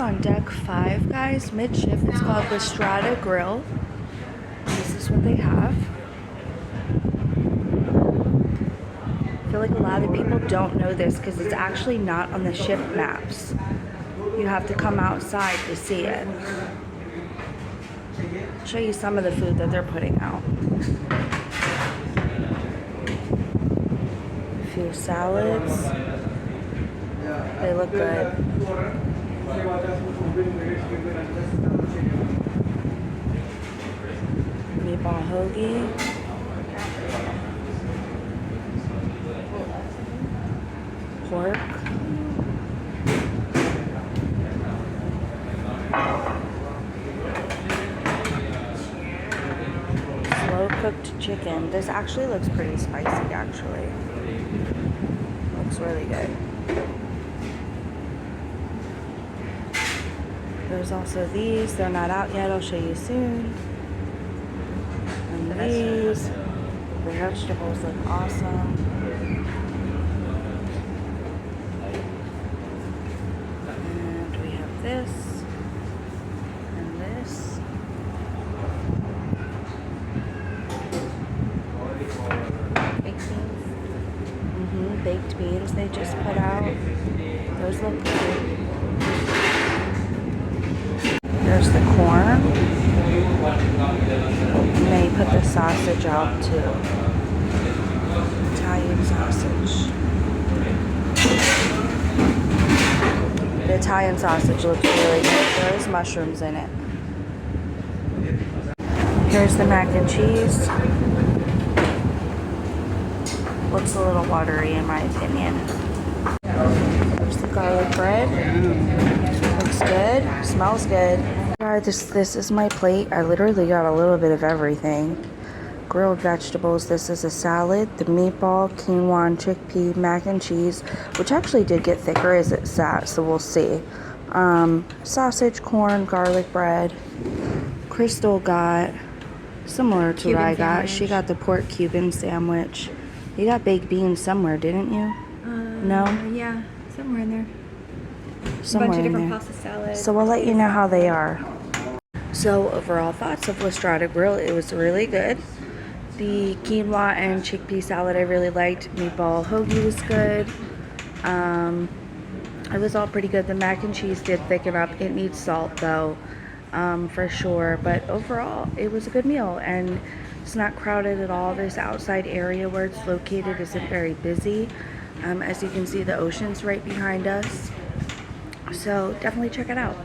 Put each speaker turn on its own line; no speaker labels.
on deck 5, guys, midship. It's called the Strada Grill. This is what they have. I feel like a lot of people don't know this because it's actually not on the ship maps. You have to come outside to see it. I'll show you some of the food that they're putting out. A few salads. They look good. Meatball hoagie. Pork. Slow cooked chicken. This actually looks pretty spicy, actually. Looks really good. There's also these. They're not out yet. I'll show you soon. And these. The vegetables look awesome. And we have this. And this. Baked beans. Baked beans they just put out. Those look good. There's the corn. And they put the sausage out too. Italian sausage. The Italian sausage looks really good. There's mushrooms in it. Here's the mac and cheese. Looks a little watery in my opinion. There's the garlic bread. Looks good. Smells good. This is my plate. I literally got a little bit of everything. Grilled vegetables. This is a salad. The meatball, quinoa, and chickpea, mac and cheese, which actually did get thicker as it sat, so we'll see. Sausage, corn, garlic bread. Crystal got similar to what I got. She got the pork Cuban sandwich. You got baked beans somewhere, didn't you? No?
Yeah, somewhere in there.
Somewhere
a bunch of
in
different
there.
pasta salads.
So we'll let you know how they are. So overall thoughts of La Strada Grill, it was really good. The quinoa and chickpea salad I really liked. Meatball hoagie was good. It was all pretty good. The mac and cheese did thicken up. It needs salt though, for sure. But overall, it was a good meal and it's not crowded at all. This outside area where it's located isn't very busy. As you can see, the ocean's right behind us. So definitely check it out.